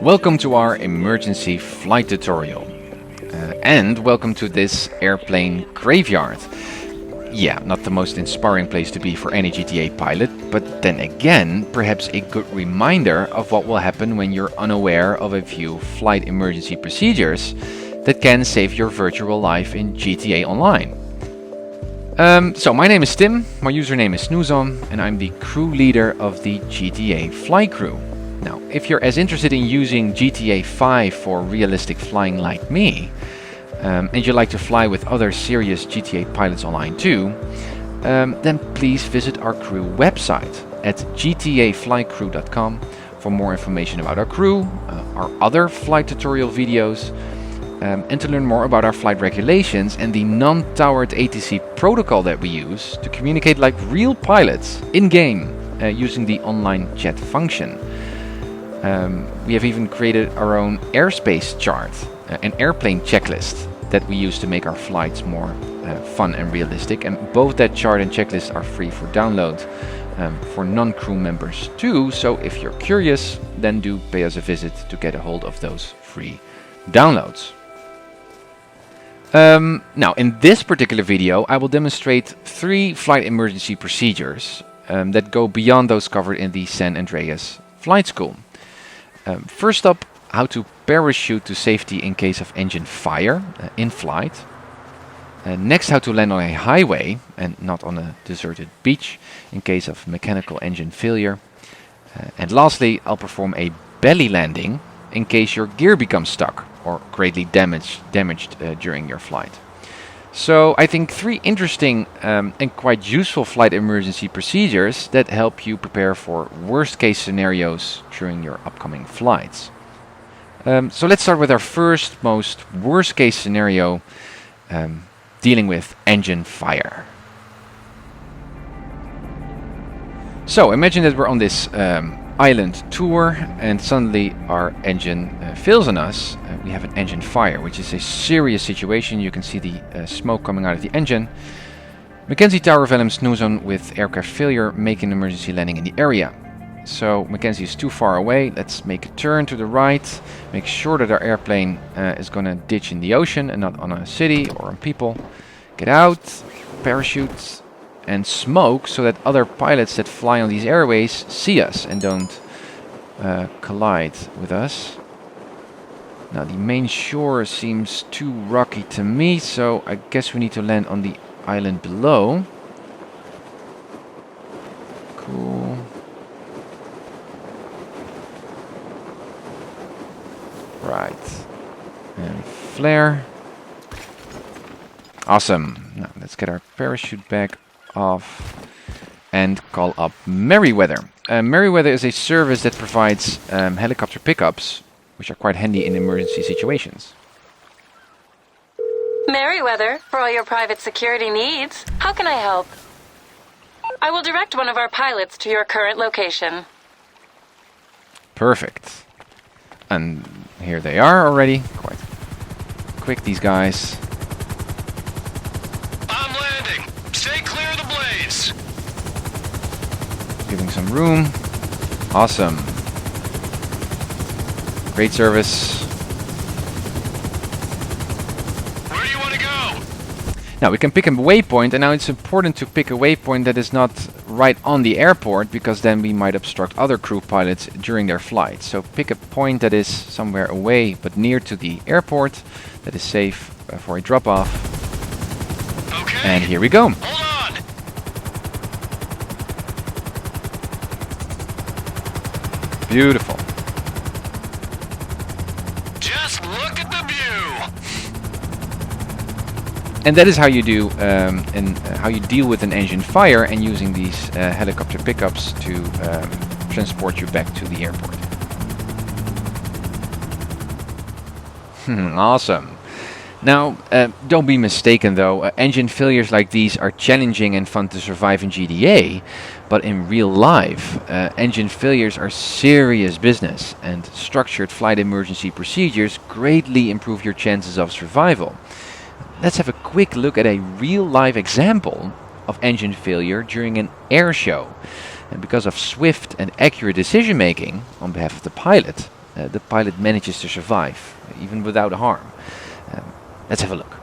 Welcome to our emergency flight tutorial. And welcome to this airplane graveyard. Yeah, not the most inspiring place to be for any GTA pilot, but then again, perhaps a good reminder of what will happen when you're unaware of a few flight emergency procedures that can save your virtual life in GTA Online. So my name is Tim, my username is Snoozon, and I'm the crew leader of the GTA Flight Crew. Now, if you're as interested in using GTA 5 for realistic flying like me, and you like to fly with other serious GTA pilots online too, then please visit our crew website at gtaflightcrew.com for more information about our crew, our other flight tutorial videos, and to learn more about our flight regulations and the non-towered ATC protocol that we use to communicate like real pilots in-game using the online chat function. We have even created our own airspace chart, an airplane checklist that we use to make our flights more fun and realistic. And both that chart and checklist are free for download for non-crew members too. So if you're curious, then do pay us a visit to get a hold of those free downloads. Now, in this particular video, I will demonstrate 3 flight emergency procedures that go beyond those covered in the San Andreas Flight School. First up, how to parachute to safety in case of engine fire in flight. Next, how to land on a highway and not on a deserted beach in case of mechanical engine failure. And lastly, I'll perform a belly landing in case your gear becomes stuck or greatly damaged during your flight. So I think 3 interesting and quite useful flight emergency procedures that help you prepare for worst case scenarios during your upcoming flights. So let's start with our first most worst case scenario, dealing with engine fire. So imagine that we're on this island tour and suddenly our engine fails on us. We have an engine fire, which is a serious situation. You can see the smoke coming out of the engine. Mackenzie Tower Vellum Snoozon with aircraft failure, making an emergency landing in the area. So Mackenzie is too far away. Let's make a turn to the right. Make sure that our airplane is going to ditch in the ocean and not on a city or on people. Get out, parachute, and smoke so that other pilots that fly on these airways see us and don't collide with us. Now the main shore seems too rocky to me, so I guess we need to land on the island below. Cool. Right. And flare. Awesome. Now let's get our parachute back off and call up Merryweather. Merryweather is a service that provides helicopter pickups, which are quite handy in emergency situations. Merryweather, for all your private security needs. How can I help? I will direct one of our pilots to your current location. Perfect. And here they are already. Quite quick, these guys. I'm landing. Stay clear of the blades. Giving some room. Awesome. Great service. Where do you want to go? Now we can pick a waypoint, and now it's important to pick a waypoint that is not right on the airport, because then we might obstruct other crew pilots during their flight. So pick a point that is somewhere away but near to the airport, that is safe for a drop-off. Okay. And here we go. Hold on. Beautiful. Just look at the view. And that is how you do how you deal with an engine fire, and using these helicopter pickups to transport you back to the airport. Awesome. Now, don't be mistaken though, engine failures like these are challenging and fun to survive in GTA, but in real life, engine failures are serious business, and structured flight emergency procedures greatly improve your chances of survival. Let's have a quick look at a real-life example of engine failure during an air show. And because of swift and accurate decision-making on behalf of the pilot, the pilot manages to survive, even without harm. Let's have a look.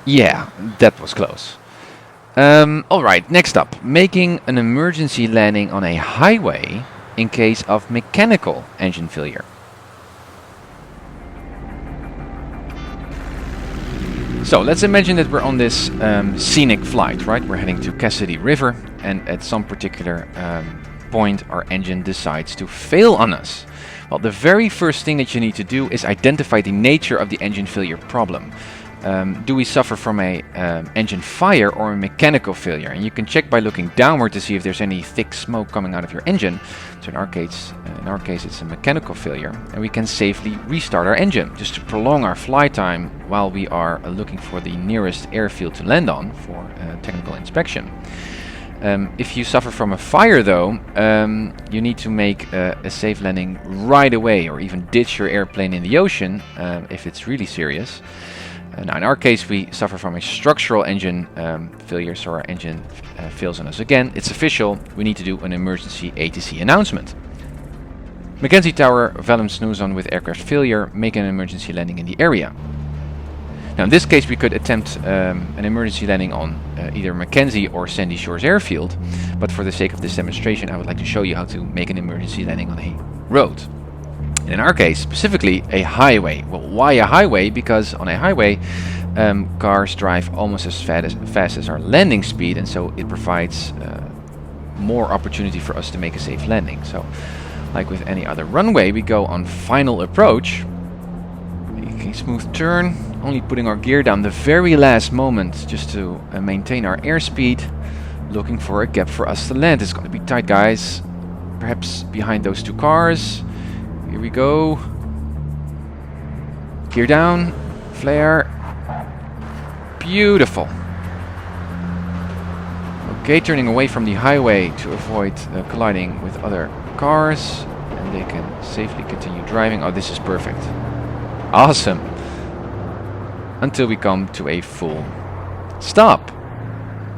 Yeah, that was close. Alright, next up. Making an emergency landing on a highway in case of mechanical engine failure. So let's imagine that we're on this scenic flight, right? We're heading to Cassidy River, and at some particular point our engine decides to fail on us. Well, the very first thing that you need to do is identify the nature of the engine failure problem. Do we suffer from a engine fire or a mechanical failure? And you can check by looking downward to see if there's any thick smoke coming out of your engine. So in our case it's a mechanical failure, and we can safely restart our engine just to prolong our flight time while we are looking for the nearest airfield to land on for technical inspection. If you suffer from a fire though, you need to make a safe landing right away, or even ditch your airplane in the ocean if it's really serious. Now in our case we suffer from a structural engine failure, so our engine fails on us again. It's official, we need to do an emergency ATC announcement. Mackenzie Tower, Vellum Snoozon with aircraft failure, make an emergency landing in the area. Now in this case we could attempt an emergency landing on either Mackenzie or Sandy Shores Airfield, but for the sake of this demonstration I would like to show you how to make an emergency landing on a road. And in our case, specifically a highway. Well, why a highway? Because on a highway, cars drive almost as fast as our landing speed, and so it provides more opportunity for us to make a safe landing. So, like with any other runway, we go on final approach, making a smooth turn, only putting our gear down the very last moment just to maintain our airspeed, looking for a gap for us to land. It's going to be tight, guys. Perhaps behind those two cars. Here we go. Gear down. Flare. Beautiful. Okay, turning away from the highway to avoid colliding with other cars. And they can safely continue driving. Oh, this is perfect. Awesome. Until we come to a full stop.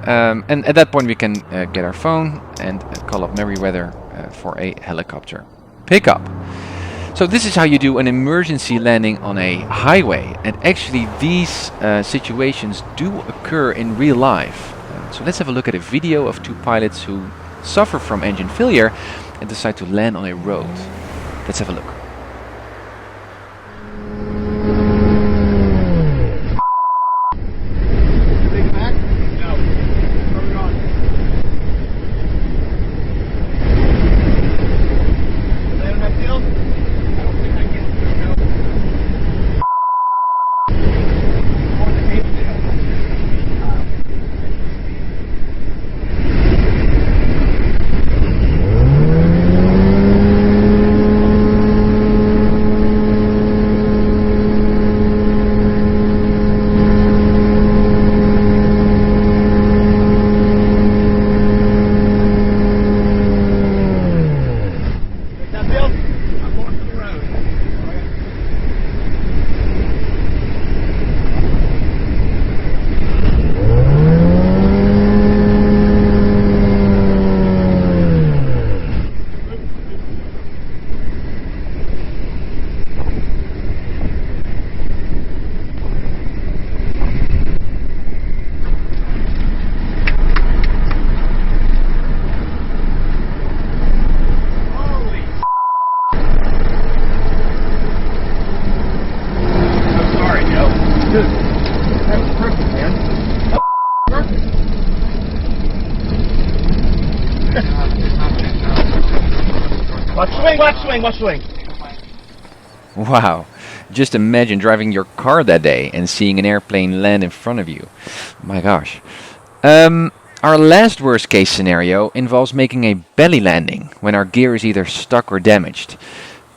And at that point we can get our phone and call up Merryweather for a helicopter pickup. So this is how you do an emergency landing on a highway, and actually these situations do occur in real life. So let's have a look at a video of two pilots who suffer from engine failure and decide to land on a road. Let's have a look. Watch swing. Wow, just imagine driving your car that day and seeing an airplane land in front of you. My gosh. Our last worst case scenario involves making a belly landing when our gear is either stuck or damaged.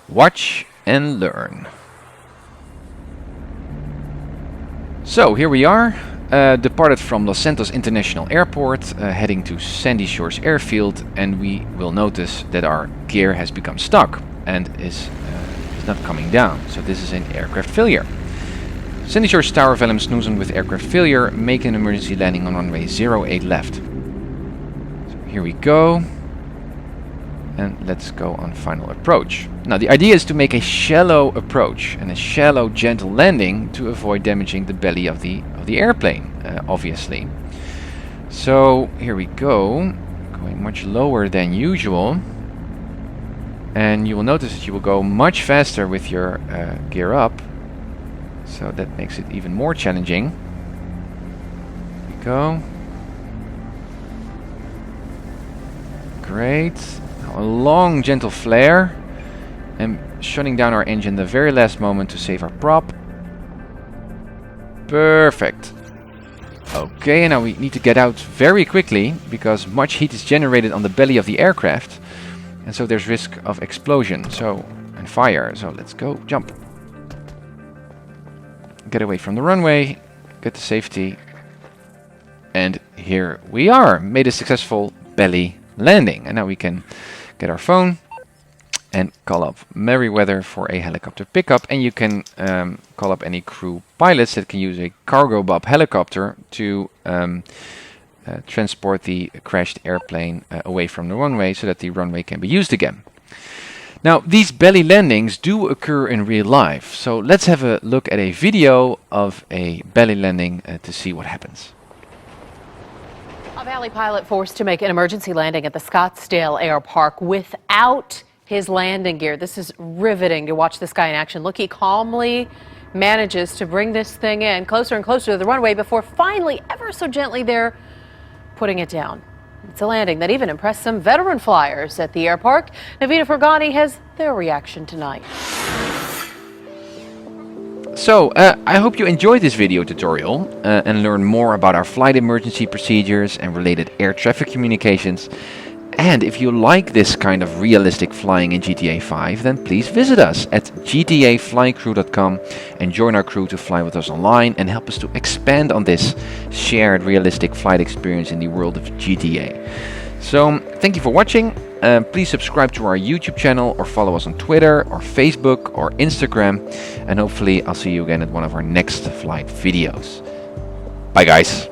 Watch and learn. So here we are, departed from Los Santos International Airport, heading to Sandy Shores Airfield, and we will notice that our gear has become stuck and is not coming down. So this is an aircraft failure. Sandy Shores Tower Velum Snoezen with aircraft failure, make an emergency landing on runway 08 left. So here we go. And let's go on final approach. Now the idea is to make a shallow approach and a shallow gentle landing to avoid damaging the belly of the airplane, obviously. So here we go, going much lower than usual. And you will notice that you will go much faster with your gear up. So that makes it even more challenging. Here we go. Great. A long gentle flare and shutting down our engine the very last moment to save our prop. Perfect. Okay, now we need to get out very quickly because much heat is generated on the belly of the aircraft and so there's risk of explosion and fire. So let's go, jump. Get away from the runway, get to safety, and here we are. Made a successful belly landing, and now we can get our phone and call up Merryweather for a helicopter pickup, and you can call up any crew pilots that can use a Cargobob helicopter to transport the crashed airplane away from the runway so that the runway can be used again. Now these belly landings do occur in real life, so let's have a look at a video of a belly landing to see what happens. A Valley pilot forced to make an emergency landing at the Scottsdale Air Park without his landing gear. This is riveting to watch this guy in action. Look, he calmly manages to bring this thing in closer and closer to the runway before finally, ever so gently there, putting it down. It's a landing that even impressed some veteran flyers at the air park. Navina Fergani has their reaction tonight. So, I hope you enjoyed this video tutorial and learn more about our flight emergency procedures and related air traffic communications. And if you like this kind of realistic flying in GTA 5, then please visit us at gtaflycrew.com and join our crew to fly with us online and help us to expand on this shared realistic flight experience in the world of GTA. So, thank you for watching. Please subscribe to our YouTube channel or follow us on Twitter or Facebook or Instagram. And hopefully I'll see you again at one of our next flight videos. Bye guys.